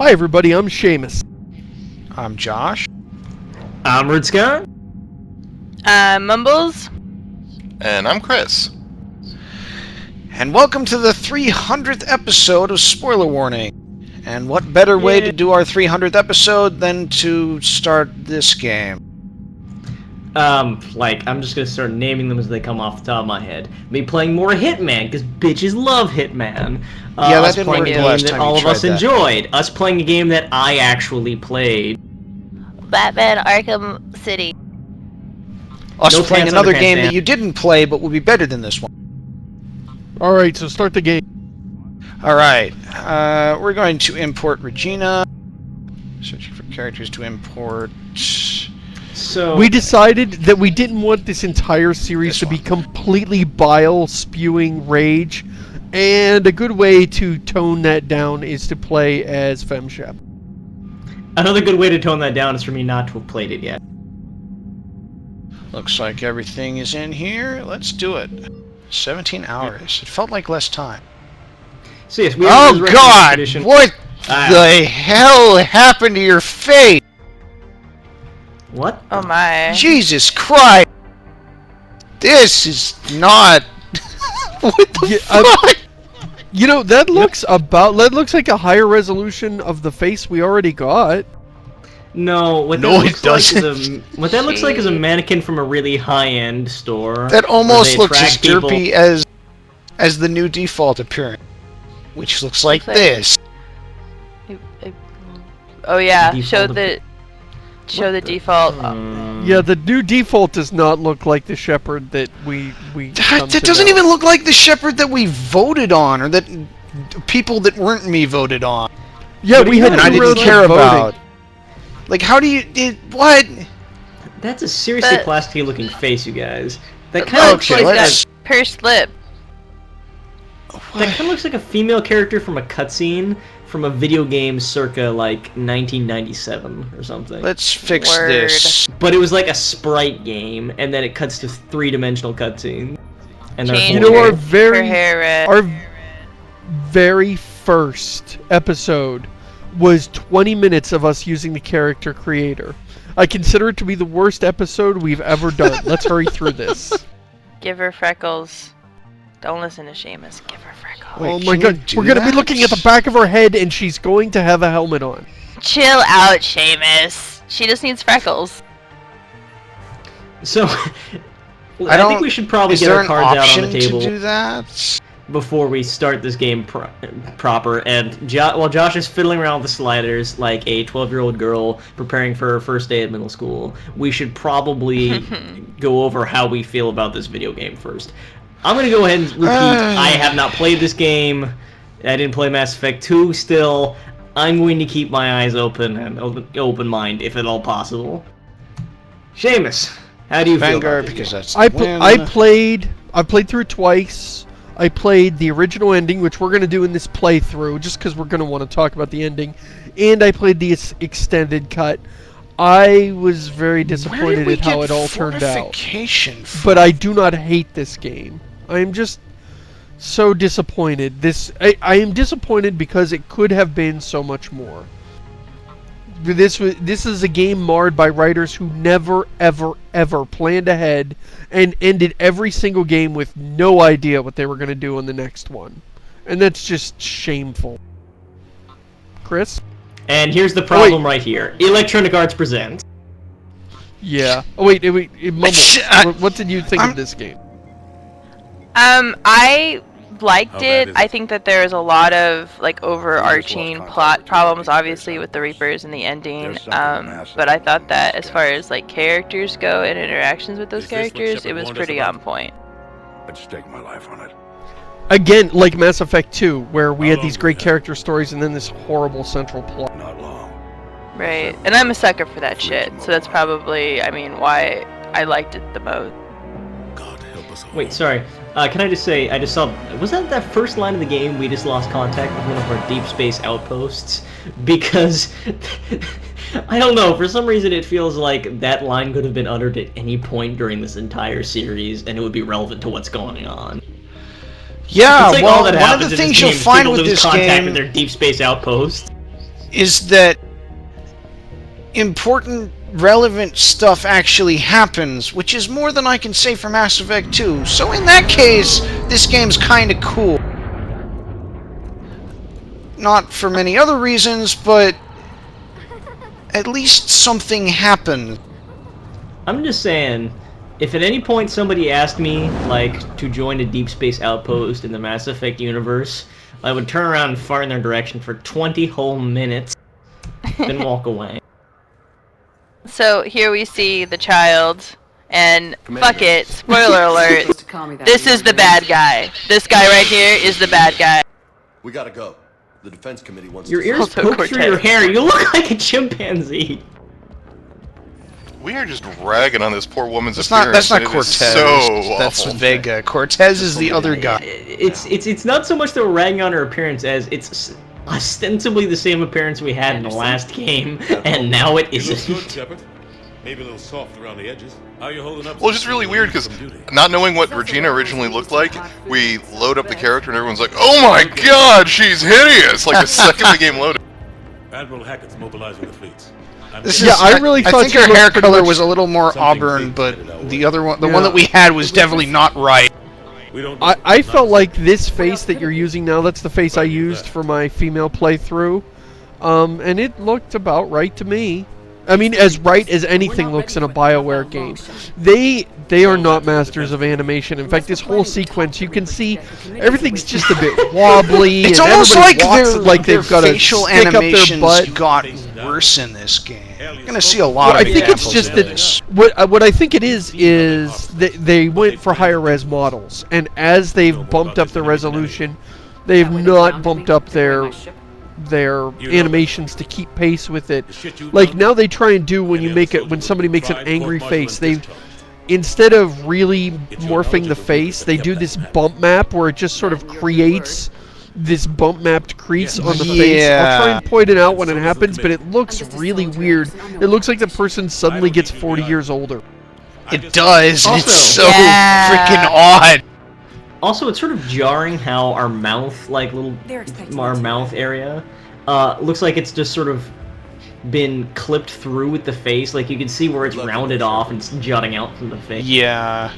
Hi everybody, I'm Seamus. I'm Josh. I'm Red Scott. Mumbles. And I'm Chris. And welcome to the 300th episode of Spoiler Warning. And what better way to do our 300th episode than to start this game? I'm just gonna start naming them as they come off the top of my head. Me playing more Hitman, because bitches love Hitman. Yeah, that us didn't playing work a the game last that time all you of us tried that. enjoyed. Us playing a game that I actually played. Batman Arkham City. Us No playing pants another underpants, game man. that you didn't play but would be better than this one. Alright, so start the game. Alright, we're going to import Regina. Searching for characters to import. So We decided that we didn't want this entire series to be completely bile-spewing rage, and a good way to tone that down is to play as FemShep. another good way to tone that down is for me not to have played it yet. Looks like everything is in here. Let's do it. 17 hours. It felt like less time. So yes, we Oh have this God! edition. What the hell happened to your face? What? Oh my. Jesus Christ! This is not. What the Yeah, fuck? You know, that looks like a higher resolution of the face we already got. No, what that No, it looks like is doesn't. what that looks like is a mannequin from a really high-end store. That almost where looks they as attract people. derpy as the new default appearance, which looks like Looks like- this. Oh yeah. Default Show the default. Yeah, the new default does not look like the Shepherd that we come That to doesn't know. even look like the Shepherd that we voted on, or that people that weren't me voted on. Yeah, What do we you had mean? And I two didn't rounds of care voting. about. Like, how do you? What? That's a seriously But- plasticky-looking face, you guys. That But kind of looks Okay, like let's. Pursed lip. that kind of looks like a female character from a cutscene from a video game circa like 1997 or something. Let's fix Word. this. But it was like a sprite game, and then it cuts to three-dimensional cutscenes. And they're Change You know, horrible. our her very hair red. our very first episode was 20 minutes of us using the character creator. I consider it to be the worst episode we've ever done. Let's hurry through this. Give her freckles. Don't listen to Seamus. Give her freckles. Wait, Oh my can god, you do we're gonna be that? looking at the back of her head and she's going to have a helmet on. Chill out, Seamus. She just needs freckles. So, I don't. think we should probably Is get there our an cards out on option the table to do that? before we start this game proper. And while Josh is fiddling around with the sliders like a 12-year-old girl preparing for her first day at middle school, we should probably go over how we feel about this video game first. I'm going to go ahead and repeat, I have not played this game. I didn't play Mass Effect 2 still. I'm going to keep my eyes open and open mind, if at all possible. Seamus, how do you feel Vanguard, about because that's. I the win. played through it twice. I played the original ending, which we're going to do in this playthrough, just because we're going to want to talk about the ending. And I played the extended cut. I was very disappointed at how it all turned out. Fortification from? But I do not hate this game. I am just so disappointed. I am disappointed because it could have been so much more. This is a game marred by writers who never, ever, ever planned ahead and ended every single game with no idea what they were going to do in the next one. And that's just shameful. Chris? And here's the problem right here. Electronic Arts presents. Yeah. Oh, wait, Mumble. What did you think I'm- of this game? I liked How bad it. is I it? think that there's a lot of like overarching contact plot with problems, Josh. obviously with the Reapers and the ending. There's something massive But I thought in that this as far guy. as like characters go and interactions with those Is this what characters, it Shepard was warned us pretty about? on point. I'd stake my life on it. Again, like Mass Effect 2, where we How had long these do we great have? character stories and then this horrible central plot. Not long. Right. And I'm a sucker for that shit. So that's probably, I mean, why I liked it the most. God help us all. Wait, sorry. Can I just say, I just saw... Was that first line of the game, we just lost contact with one of our deep space outposts? Because... I don't know, for some reason it feels like that line could have been uttered at any point during this entire series, and it would be relevant to what's going on. Yeah, It's like well, all that one of happens the in this things you'll game is find people with lose this contact game. with their deep space outpost. is that important, relevant stuff actually happens, which is more than I can say for Mass Effect 2. So in that case, this game's kinda cool. Not for many other reasons, but at least something happened. I'm just saying, if at any point somebody asked me, like, to join a deep space outpost in the Mass Effect universe, I would turn around and fart in their direction for 20 whole minutes, then walk away. So here we see the child, and fuck it, spoiler alert, this is the bad guy. This guy right here is the bad guy. We gotta go. The defense committee wants Your to ears Also poke through your Cortez. hair. You look like a chimpanzee. We are just ragging on this poor woman's That's appearance. not and it Cortez. is so That's awful. Vega. Cortez is the other guy. It's not so much that we're ragging on her appearance as it's ostensibly the same appearance we had in the last game, and now it You look good, isn't. Shepard. Maybe a little soft around the edges. How you holding up? Well, it's just really weird because not knowing what Regina originally looked like, we load up the character and everyone's like, "Oh my God, she's hideous!" Like the second the game loaded. Admiral Hackett's mobilizing the fleets. Yeah, I really thought think she her looked hair pretty color much- was a little more Something auburn, big but headed our the way. other one, the Yeah. one that we had, was definitely not right. We don't I felt like this face that you're using now, that's the face I used for my female playthrough. And it looked about right to me. I mean, as right as anything looks in a BioWare game. They are not masters of animation. In fact, this whole sequence, you can see everything's just a bit wobbly. It's and almost like everybody walks their, like their they've got a facial stick up their animations butt. got worse in this game. You're gonna see a Well, lot I of think it's examples just of that this. what I think it is that they went for higher res models, and as they've bumped up the resolution, they've not bumped up their animations to keep pace with it. Like now they try and do when somebody makes an angry face, they instead of really morphing the face, they do this bump map where it just sort of creates this bump mapped crease on the face. I'll try and point it out when it happens, but it looks really weird. It looks like the person suddenly gets 40 years older. It does. Also- It's so Yeah. freaking odd. Also, it's sort of jarring how our mouth, our mouth area, looks like it's just sort of been clipped through with the face. Like you can see where it's rounded off and it's jutting out from the face. Yeah.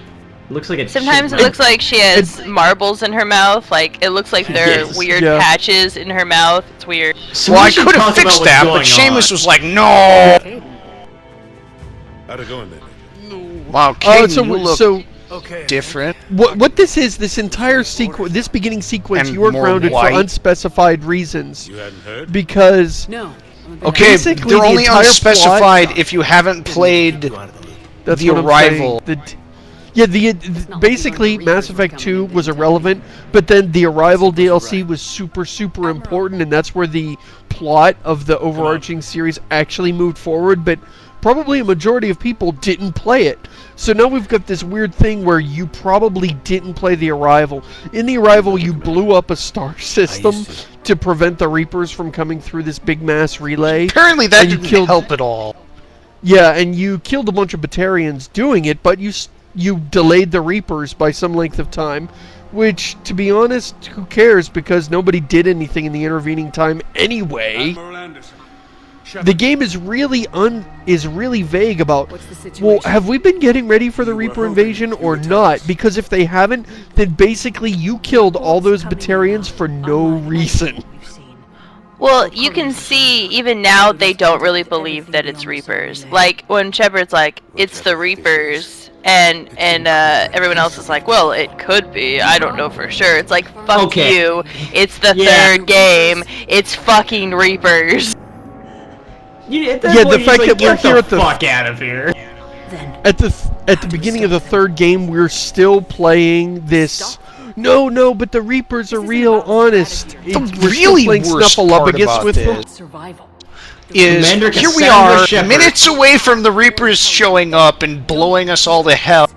It looks like it's Sometimes it looks like she has marbles in her mouth. Like it looks like there are Yes. weird Yeah. patches in her mouth. It's weird. So Well, we I should could have talk about fixed what's that, but going Seamus on. was like, "No." How'd it going, baby? Wow, Oh, King, you look so different. what this is, this entire sequence, this beginning sequence, And you are more grounded white. for unspecified reasons You hadn't heard? because Okay, basically they're the only entire unspecified plot- if you haven't played that's The what I'm Arrival. saying. Basically Mass Effect 2 was irrelevant, but then the Arrival DLC was super important, and that's where the plot of the overarching series actually moved forward, but probably a majority of people didn't play it. So now we've got this weird thing where you probably didn't play the Arrival. In the Arrival, you blew up a star system to prevent the Reapers from coming through this big mass relay. Apparently that And you didn't killed- help at all. Yeah, and you killed a bunch of Batarians doing it, but you delayed the Reapers by some length of time, which, to be honest, who cares, because nobody did anything in the intervening time anyway. Admiral Anderson. The game is really vague about, well, have we been getting ready for the Reaper invasion or not? Because if they haven't, then basically you killed all those Batarians for no reason. Well, you can see even now they don't really believe that it's Reapers. Like when Shepard's like, "It's the Reapers," and everyone else is like, "Well, it could be. I don't know for sure." It's like, "Fuck Okay. you! It's the Yeah. third game. It's fucking Reapers." At that Yeah, point, the you're fact like, that we're "Get here the at the- fuck out of here." At the beginning of the third game, we're still playing this. No, but the Reapers are real, honest. The We're really still playing worst part Snuffleupagus about with them. this is Commander here we Cassandra are, Shepard. minutes away from the Reapers showing up and blowing us all to hell.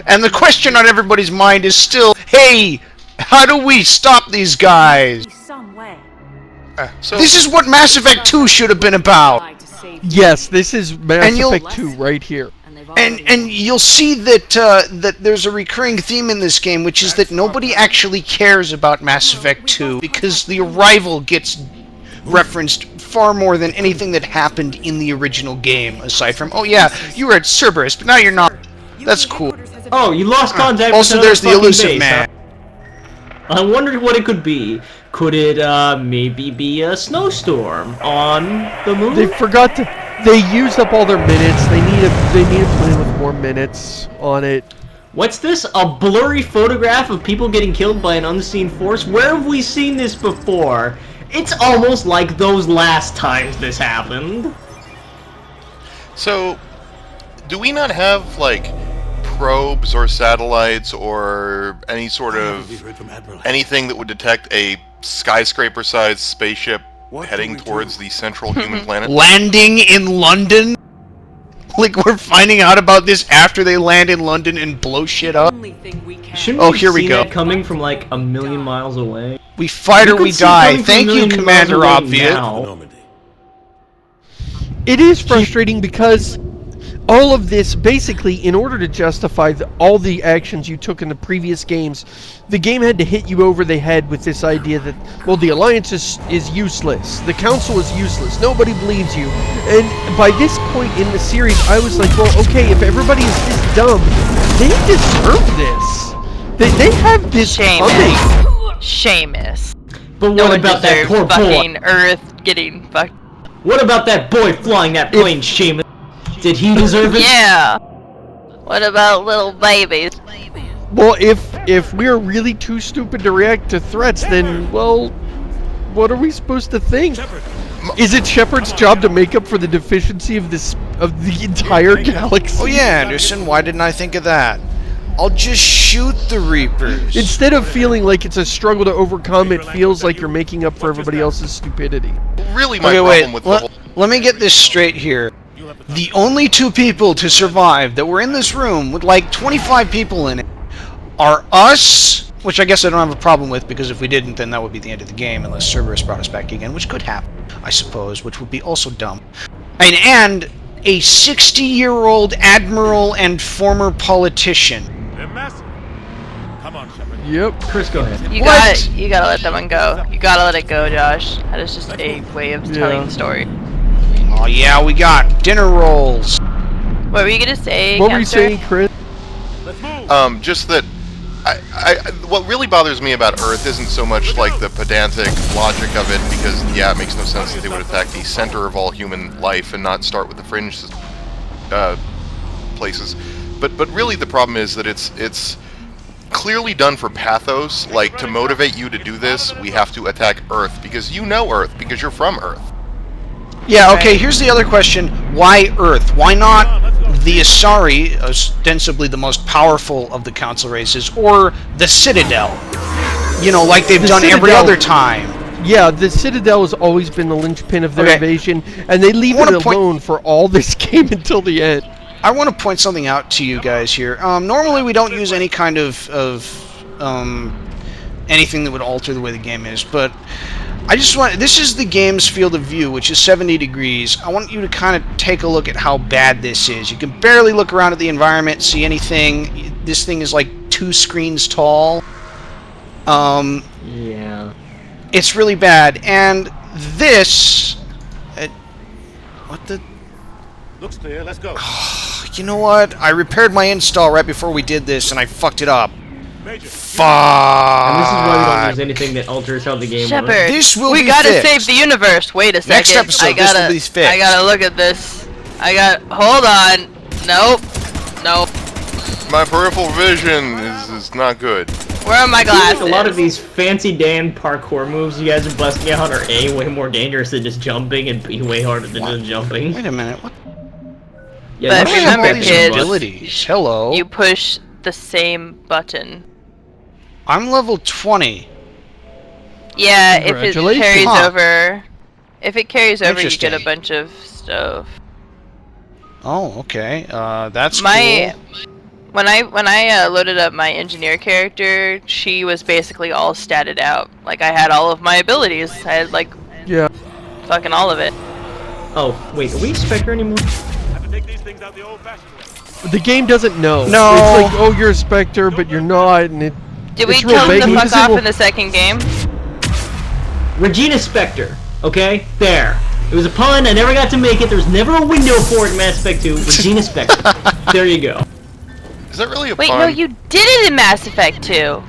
And the question on everybody's mind is still, hey, how do we stop these guys? So This is what Mass Effect 2 should have been about. Yes, this is Mass And you'll- Effect 2 right here. And you'll see that that there's a recurring theme in this game, which is that nobody actually cares about Mass Effect 2 because the Arrival gets referenced far more than anything that happened in the original game, aside from, oh yeah, you were at Cerberus, but now you're not. That's cool. Oh, you lost contact with Also, another there's the fucking elusive base, man. huh? I wondered what it could be. Could it maybe be a snowstorm on the moon? They forgot to. They used up all their minutes. They need a plan with more minutes on it. What's this? A blurry photograph of people getting killed by an unseen force? Where have we seen this before? It's almost like those last times this happened. So, do we not have, like, probes or satellites or any sort of anything that would detect a skyscraper-sized spaceship heading towards the central human planet? Landing in London? Like, we're finding out about this after they land in London and blow shit up? Shouldn't Oh, we here we see go. that coming from like a million miles away? We fight or could we see die. coming from Thank a you, million miles Commander away Obvious. now. Normandy. It is frustrating because all of this, basically, in order to justify all the actions you took in the previous games, the game had to hit you over the head with this idea that, well, the Alliance is useless. The Council is useless. Nobody believes you. And by this point in the series, I was like, well, okay, if everybody is this dumb, they deserve this. They have this coming. Seamus. But No what one about that deserves poor boy? fucking Earth getting fucked. What about that boy flying that plane, Seamus? Did he deserve it? Yeah. What about little babies? Well, if we're really too stupid to react to threats, then, well, what are we supposed to think? Is it Shepard's job to make up for the deficiency of the entire galaxy? Oh yeah, Anderson, why didn't I think of that? I'll just shoot the Reapers. Instead of feeling like it's a struggle to overcome, it feels like you're making up for everybody else's stupidity. Really, my Okay, problem wait. with the whole... Let me get this straight here. The only two people to survive that were in this room with like 25 people in it are us, which I guess I don't have a problem with, because if we didn't, then that would be the end of the game, unless Cerberus brought us back again, which could happen, I suppose, which would be also dumb. And a 60-year-old admiral and former politician. They're massive. Come on, Shepard. Yep. Chris, go ahead. You gotta let that one go. You gotta let it go, Josh. That is just a way of telling the story. Oh yeah, we got dinner rolls. What were you gonna say? What were you Hamster? saying, Chris? Let's move. Just that... what really bothers me about Earth isn't so much like the pedantic logic of it, because yeah, it makes no sense that they would attack the center of all human life and not start with the fringe places. But really the problem is that it's clearly done for pathos. Like, to motivate you to do this, we have to attack Earth because you know Earth, because you're from Earth. Yeah, okay, here's the other question. Why Earth? Why not the Asari, ostensibly the most powerful of the Council races, or the Citadel? You know, like they've done every Citadel- other time. Yeah, the Citadel has always been the linchpin of their Okay. invasion, and they leave I wanna it point- alone for all this game until the end. I want to point something out to you guys here. Normally we don't use any kind of anything that would alter the way the game is, but I just want... This is the game's field of view, which is 70 degrees. I want you to kind of take a look at how bad this is. You can barely look around at the environment, see anything. This thing is like 2 screens tall. Yeah. It's really bad, and this... what the... Looks clear. Let's go. You know what? I repaired my install right before we did this, and I fucked it up. Major. Fuck. And this is why we don't use anything that alters how the game Shepard, works. This will we be gotta fixed. save the universe. Wait a second. Next episode, I this gotta, will be fixed. I gotta look at this. Hold on. Nope. My peripheral vision is not good. Where are my I feel glasses? like a lot of these fancy Dan parkour moves you guys are busting out are A, way more dangerous than just jumping, and B, way harder than just jumping. Wait a minute. What? Yeah, But you I should have all remember, these pick kids, one. abilities. Hello. You push the same button. I'm level 20. Yeah, if it Congratulations. carries Huh. over. If it carries over, you get a Interesting. bunch of stuff. Oh, okay. That's My cool. when I loaded up my engineer character, she was basically all statted out. Like, I had all of my abilities. I had like Yeah. fucking all of it. Oh, wait, are we Spectre anymore? Have to take these things out the old-fashioned way. The game doesn't know. No. It's like, oh, you're a Spectre, but you're not, and Did we it's real tell them vague. to He fuck doesn't off know- in the second game? Regina Spectre. Okay? There. It was a pun, I never got to make it, there was never a window for it in Mass Effect 2. Regina Spectre. There you go. Is that really a Wait, pun? no, you did it in Mass Effect 2.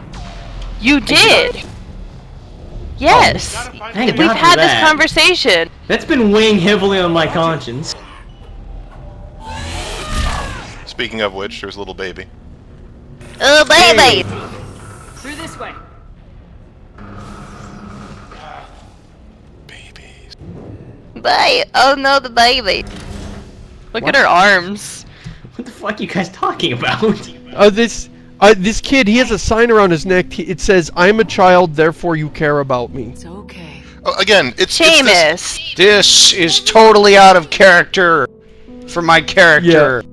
You did. Yes. Thank We've God for had this that. conversation. That's been weighing heavily on my conscience. Speaking of which, there's a little baby. Oh, baby. Through this way. Babies. Bye. Oh no, the baby. Look What? at her arms. What the fuck are you guys talking about? This kid, he has a sign around his neck. It says, "I'm a child, therefore you care about me." It's okay. Oh, again, it's Seamus. This is totally out of character for my character.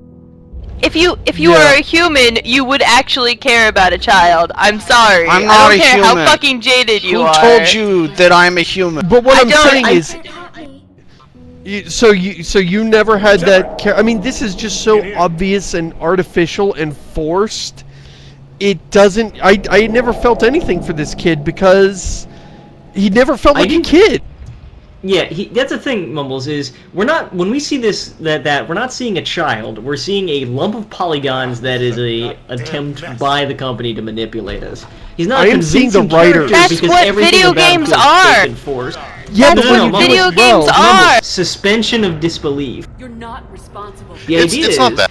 If you Yeah. were a human, you would actually care about a child. I'm sorry. I'm I not don't a care human. how fucking jaded you Who are. told you that I'm a human? But what I I'm don't- saying I- is, so you never had that. I mean, this is just so obvious and artificial and forced. It doesn't. I never felt anything for this kid because he never felt I like a didn't- kid. Yeah, that's the thing, Mumbles, is we're not, when we see this, that we're not seeing a child, we're seeing a lump of polygons that is a attempt by the company to manipulate us. He's not I a am seeing the convincing writer. character That's because what everything video about him games feels are. fake and forced. Yeah, That's but what when you video well, games are. Suspension of disbelief. You're not responsible. The It's idea not is, that.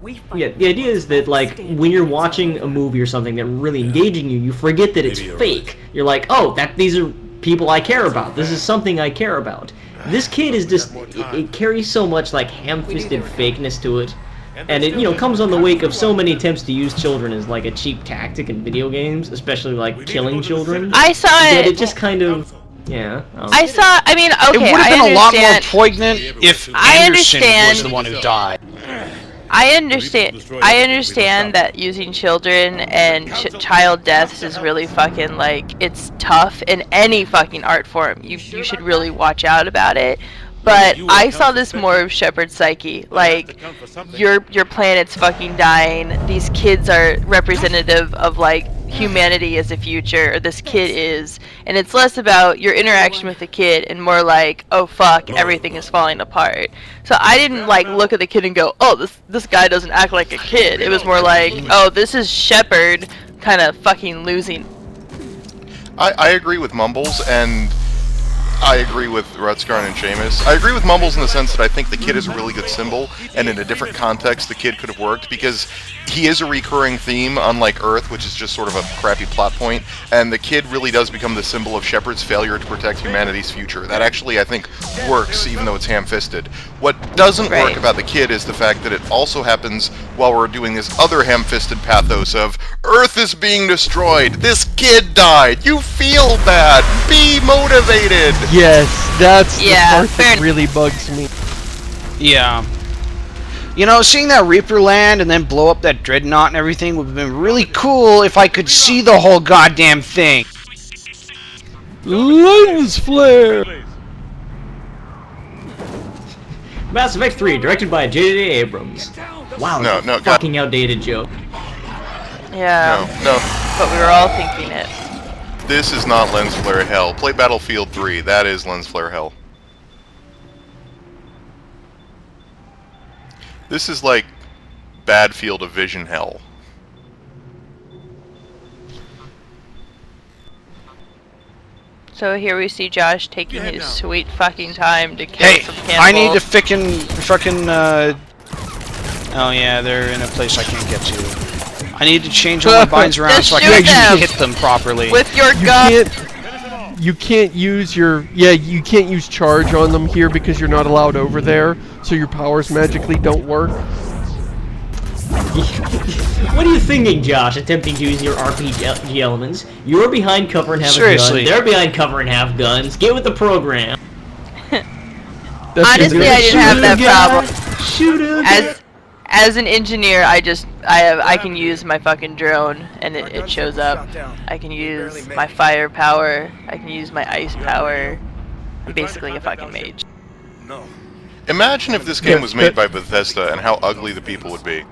We fight. yeah, the idea is that, like, when you're watching a movie or something that really engaging you, you forget that it's fake. You're like, oh, these are people I care about. This is something I care about. This kid is just, it carries so much, like, ham-fisted fakeness to it. And it, comes on the wake of so many attempts to use children as, like, a cheap tactic in video games, especially, like, killing children. I saw That it. it just kind of, yeah. I saw. I mean, okay. It would have I been a lot more understand- poignant if I Anderson understand. was the one who died. I understand that using children and child deaths is really fucking, like, it's tough in any fucking art form. You should really watch out about it. But I saw this more of Shepard's psyche. Like, your planet's fucking dying. These kids are representative of, like, humanity as a future, or this kid is, and it's less about your interaction with the kid and more like, oh fuck, everything is falling apart. So I didn't like look at the kid and go, oh, this guy doesn't act like a kid. It was more like, oh, this is Shepard kind of fucking losing. I agree with Mumbles, and I agree with Rutskarn and Seamus. I agree with Mumbles in the sense that I think the kid is a really good symbol, and in a different context the kid could have worked, because he is a recurring theme, unlike Earth, which is just sort of a crappy plot point, and the kid really does become the symbol of Shepard's failure to protect humanity's future. That actually, I think, works, even though it's ham-fisted. What doesn't work about the kid is the fact that it also happens while we're doing this other ham-fisted pathos of, Earth is being destroyed, this kid died, you feel bad, be motivated! Yes, that's the Yeah, part fair that really bugs me. Yeah. You know, seeing that Reaper land and then blow up that dreadnought and everything would have been really cool if I could see the whole goddamn thing. Lens flare! Mass Effect 3, directed by J.J. Abrams. Wow, No, that's no, a fucking outdated joke. Yeah, No, but we were all thinking it. this is not Lens Flare Hell. Play Battlefield 3, that is Lens Flare Hell. This is like bad field of vision hell. So here we see Josh taking his sweet fucking time to kill Hey, some cannibals. I need to fucking, oh yeah, they're in a place I can't get to. I need to change all my binds around Just so I shoot can actually them. hit them properly. with your You gun. you can't use you can't use charge on them here because you're not allowed over there, so your powers magically don't work. What are you thinking, Josh, attempting to use your RPG elements? You're behind cover and have Seriously. a gun. They're behind cover and have guns. Get with the program. That's Honestly, your- I didn't have that problem. Shoot a guy. As an engineer, I can use my fucking drone and it shows up. I can use my fire power. I can use my ice power. I'm basically a fucking mage. Imagine if this game was made by Bethesda and how ugly the people would be.